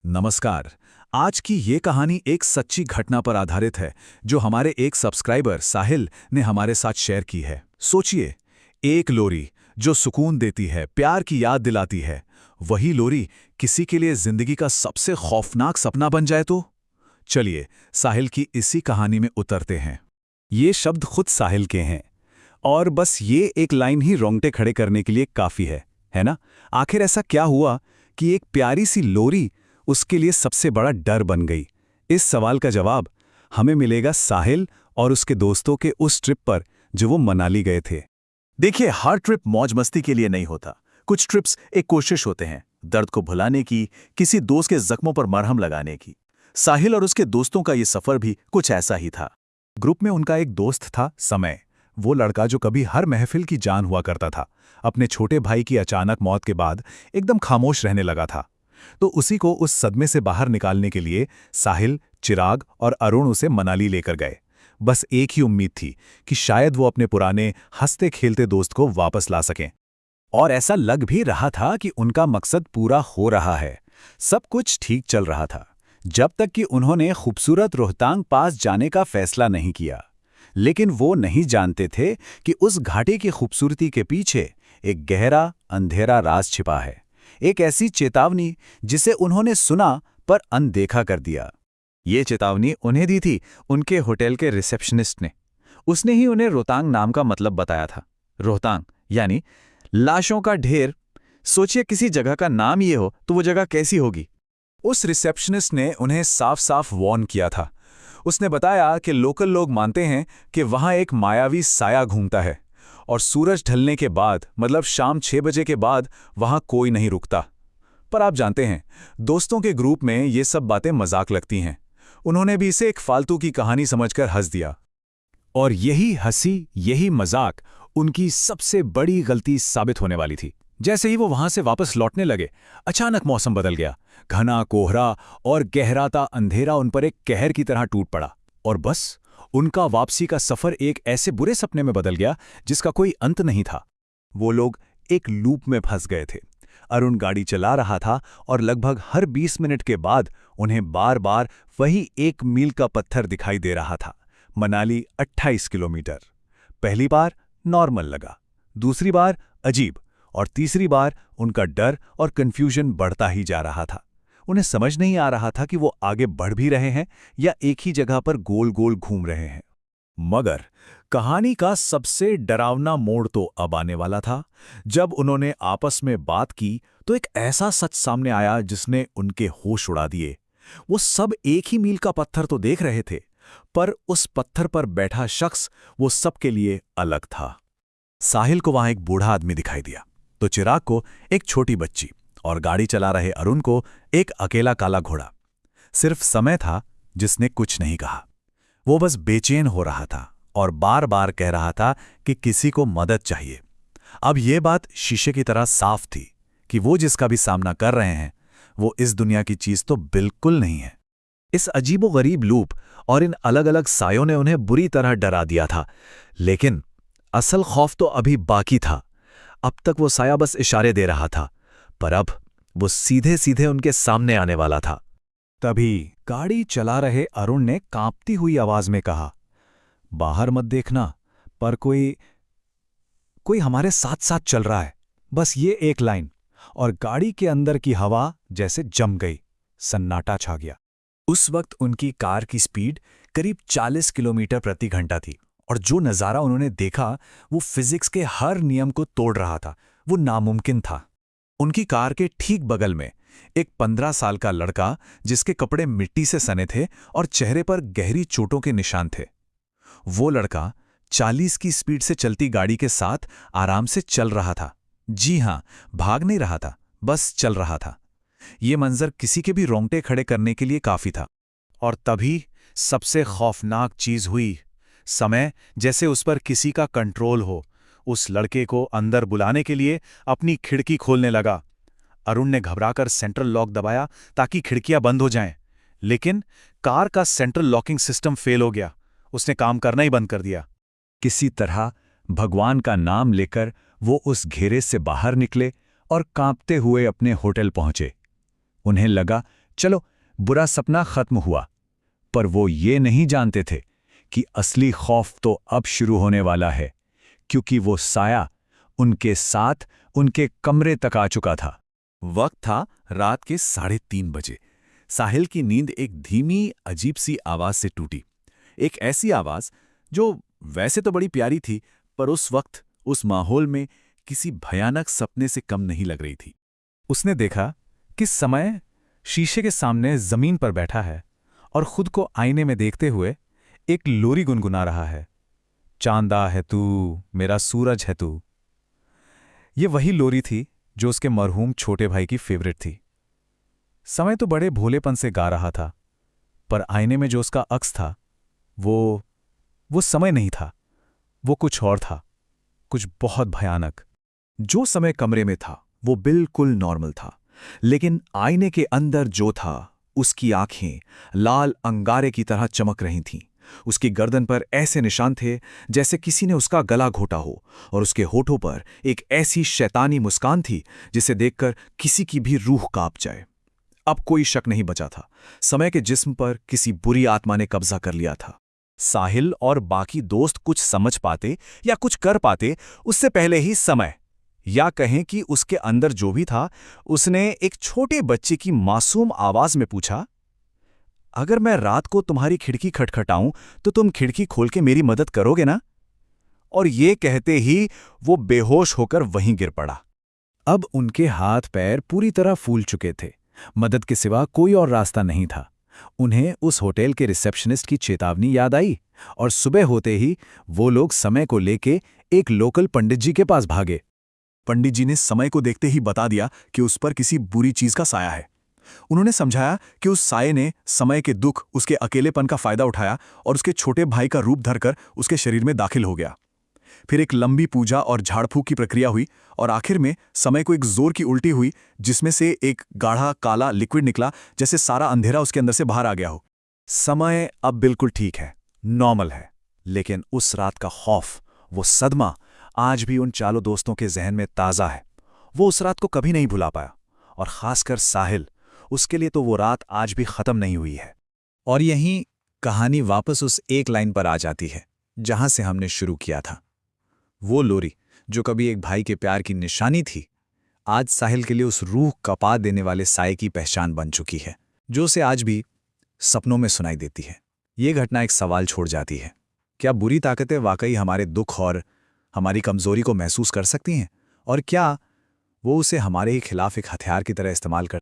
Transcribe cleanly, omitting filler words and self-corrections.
नमस्कार। आज की ये कहानी एक सच्ची घटना पर आधारित है जो हमारे एक सब्सक्राइबर साहिल ने हमारे साथ शेयर की है। सोचिए, एक लोरी जो सुकून देती है, प्यार की याद दिलाती है, वही लोरी किसी के लिए जिंदगी का सबसे खौफनाक सपना बन जाए तो? चलिए साहिल की इसी कहानी में उतरते हैं। ये शब्द खुद साहिल के हैं और बस ये एक लाइन ही रोंगटे खड़े करने के लिए काफी है ना? आखिर ऐसा क्या हुआ कि एक प्यारी सी लोरी उसके लिए सबसे बड़ा डर बन गई? इस सवाल का जवाब हमें मिलेगा साहिल और उसके दोस्तों के उस ट्रिप पर जो वो मनाली गए थे। देखिए, हर ट्रिप मौज मस्ती के लिए नहीं होता। कुछ ट्रिप्स एक कोशिश होते हैं, दर्द को भुलाने की, किसी दोस्त के जख्मों पर मरहम लगाने की। साहिल और उसके दोस्तों का ये सफर भी कुछ ऐसा ही था। ग्रुप में उनका एक दोस्त था, समय। वो लड़का जो कभी हर महफिल की जान हुआ करता था, अपने छोटे भाई की अचानक मौत के बाद एकदम खामोश रहने लगा था। तो उसी को उस सदमे से बाहर निकालने के लिए साहिल, चिराग और अरुण उसे मनाली लेकर गए। बस एक ही उम्मीद थी कि शायद वो अपने पुराने हंसते खेलते दोस्त को वापस ला सकें। और ऐसा लग भी रहा था कि उनका मकसद पूरा हो रहा है। सब कुछ ठीक चल रहा था, जब तक कि उन्होंने खूबसूरत रोहतांग पास जाने का फैसला नहीं किया। लेकिन वो नहीं जानते थे कि उस घाटी की खूबसूरती के पीछे एक गहरा अंधेरा राज छिपा है। एक ऐसी चेतावनी जिसे उन्होंने सुना पर अनदेखा कर दिया। ये चेतावनी उन्हें दी थी उनके होटल के रिसेप्शनिस्ट ने। उसने ही उन्हें रोहतांग नाम का मतलब बताया था। रोहतांग यानी लाशों का ढेर। सोचिए, किसी जगह का नाम ये हो तो वो जगह कैसी होगी? उस रिसेप्शनिस्ट ने उन्हें साफ साफ वार्न किया था। उसने बताया कि लोकल लोग मानते हैं कि वहां एक मायावी साया घूमता है और सूरज ढलने के बाद, मतलब शाम 6 बजे के बाद, वहां कोई नहीं रुकता। पर आप जानते हैं, दोस्तों के ग्रुप में ये सब बातें मजाक लगती हैं। उन्होंने भी इसे एक फालतू की कहानी समझकर हंस दिया। और यही हंसी, यही मजाक उनकी सबसे बड़ी गलती साबित होने वाली थी। जैसे ही वो वहां से वापस लौटने लगे, अचानक मौसम बदल गया। घना कोहरा और गहराता अंधेरा उन पर एक कहर की तरह टूट पड़ा। और बस उनका वापसी का सफर एक ऐसे बुरे सपने में बदल गया जिसका कोई अंत नहीं था। वो लोग एक लूप में फंस गए थे। अरुण गाड़ी चला रहा था और लगभग हर 20 मिनट के बाद उन्हें बार बार वही 1 मील का पत्थर दिखाई दे रहा था। मनाली 28 किलोमीटर। पहली बार नॉर्मल लगा, दूसरी बार अजीब, और तीसरी बार उनका डर और कंफ्यूजन बढ़ता ही जा रहा था। उन्हें समझ नहीं आ रहा था कि वो आगे बढ़ भी रहे हैं या एक ही जगह पर गोल गोल घूम रहे हैं। मगर कहानी का सबसे डरावना मोड़ तो अब आने वाला था। जब उन्होंने आपस में बात की तो एक ऐसा सच सामने आया जिसने उनके होश उड़ा दिए। वो सब 1 ही मील का पत्थर तो देख रहे थे, पर उस पत्थर पर बैठा शख्स वो सबके लिए अलग था। साहिल को वहां एक बूढ़ा आदमी दिखाई दिया, तो चिराग को एक छोटी बच्ची, और गाड़ी चला रहे अरुण को एक अकेला काला घोड़ा। सिर्फ समय था जिसने कुछ नहीं कहा। वो बस बेचैन हो रहा था और बार बार कह रहा था कि किसी को मदद चाहिए। अब ये बात शीशे की तरह साफ थी कि वो जिसका भी सामना कर रहे हैं, वो इस दुनिया की चीज तो बिल्कुल नहीं है। इस अजीबोगरीब लूप और इन अलग अलग सायों ने उन्हें बुरी तरह डरा दिया था। लेकिन असल खौफ तो अभी बाकी था। अब तक वो साया बस इशारे दे रहा था, पर अब वो सीधे सीधे उनके सामने आने वाला था। तभी गाड़ी चला रहे अरुण ने कांपती हुई आवाज में कहा, बाहर मत देखना, पर कोई हमारे साथ साथ चल रहा है। बस ये एक लाइन, और गाड़ी के अंदर की हवा जैसे जम गई। सन्नाटा छा गया। उस वक्त उनकी कार की स्पीड करीब 40 किलोमीटर प्रति घंटा थी, और जो नज़ारा उन्होंने देखा वो फिजिक्स के हर नियम को तोड़ रहा था। वो नामुमकिन था। उनकी कार के ठीक बगल में एक 15 साल का लड़का, जिसके कपड़े मिट्टी से सने थे और चेहरे पर गहरी चोटों के निशान थे। वो लड़का 40 की स्पीड से चलती गाड़ी के साथ आराम से चल रहा था। जी हां, भाग नहीं रहा था, बस चल रहा था। ये मंजर किसी के भी रोंगटे खड़े करने के लिए काफी था। और तभी सबसे खौफनाक चीज हुई। समय जैसे उस पर किसी का कंट्रोल हो, उस लड़के को अंदर बुलाने के लिए अपनी खिड़की खोलने लगा। अरुण ने घबराकर सेंट्रल लॉक दबाया ताकि खिड़कियां बंद हो जाएं, लेकिन कार का सेंट्रल लॉकिंग सिस्टम फेल हो गया। उसने काम करना ही बंद कर दिया। किसी तरह भगवान का नाम लेकर वो उस घेरे से बाहर निकले और कांपते हुए अपने होटल पहुंचे। उन्हें लगा चलो, बुरा सपना खत्म हुआ। पर वो ये नहीं जानते थे कि असली खौफ तो अब शुरू होने वाला है, क्योंकि वो साया उनके साथ उनके कमरे तक आ चुका था। वक्त था रात के 3:30 बजे। साहिल की नींद एक धीमी अजीब सी आवाज से टूटी। एक ऐसी आवाज जो वैसे तो बड़ी प्यारी थी, पर उस वक्त उस माहौल में किसी भयानक सपने से कम नहीं लग रही थी। उसने देखा कि समय शीशे के सामने जमीन पर बैठा है और खुद को आईने में देखते हुए एक लोरी गुनगुना रहा है। चांदा है तू, मेरा सूरज है तू। ये वही लोरी थी जो उसके मरहूम छोटे भाई की फेवरेट थी। समय तो बड़े भोलेपन से गा रहा था, पर आईने में जो उसका अक्स था वो समय नहीं था, वो कुछ और था, कुछ बहुत भयानक। जो समय कमरे में था वो बिल्कुल नॉर्मल था, लेकिन आईने के अंदर जो था, उसकी आंखें लाल अंगारे की तरह चमक रही थीं। उसकी गर्दन पर ऐसे निशान थे जैसे किसी ने उसका गला घोटा हो, और उसके होठों पर एक ऐसी शैतानी मुस्कान थी जिसे देखकर किसी की भी रूह कांप जाए। अब कोई शक नहीं बचा था, समय के जिस्म पर किसी बुरी आत्मा ने कब्जा कर लिया था। साहिल और बाकी दोस्त कुछ समझ पाते या कुछ कर पाते उससे पहले ही समय, या कहें कि उसके अंदर जो भी था, उसने एक छोटे बच्चे की मासूम आवाज में पूछा, अगर मैं रात को तुम्हारी खिड़की खटखटाऊं तो तुम खिड़की खोल के मेरी मदद करोगे ना? और ये कहते ही वो बेहोश होकर वहीं गिर पड़ा। अब उनके हाथ पैर पूरी तरह फूल चुके थे। मदद के सिवा कोई और रास्ता नहीं था। उन्हें उस होटल के रिसेप्शनिस्ट की चेतावनी याद आई, और सुबह होते ही वो लोग समय को लेके एक लोकल पंडित जी के पास भागे। पंडित जी ने समय को देखते ही बता दिया कि उस पर किसी बुरी चीज का साया है। उन्होंने समझाया कि उस साये ने समय के दुख, उसके अकेलेपन का फायदा उठाया और उसके छोटे भाई का रूप धरकर उसके शरीर में दाखिल हो गया। फिर एक लंबी पूजा और झाड़ फूक की प्रक्रिया हुई, और आखिर में समय को एक जोर की उल्टी हुई जिसमें से एक गाढ़ा काला लिक्विड निकला, जैसे सारा अंधेरा उसके अंदर से बाहर आ गया हो। समय अब बिल्कुल ठीक है, नॉर्मल है, लेकिन उस रात का खौफ, वो सदमा आज भी उन चारों दोस्तों के जहन में ताज़ा है। वो उस रात को कभी नहीं भुला पाया, और खासकर साहिल, उसके लिए तो वो रात आज भी खत्म नहीं हुई है। और यहीं कहानी वापस उस एक लाइन पर आ जाती है जहां से हमने शुरू किया था। वो लोरी जो कभी एक भाई के प्यार की निशानी थी, आज साहिल के लिए उस रूह कपा देने वाले साये की पहचान बन चुकी है, जो उसे आज भी सपनों में सुनाई देती है। ये घटना एक सवाल छोड़ जाती है, क्या बुरी ताकतें वाकई हमारे दुख और हमारी कमजोरी को महसूस कर सकती हैं? और क्या वो उसे हमारे ही खिलाफ एक हथियार की तरह इस्तेमाल कर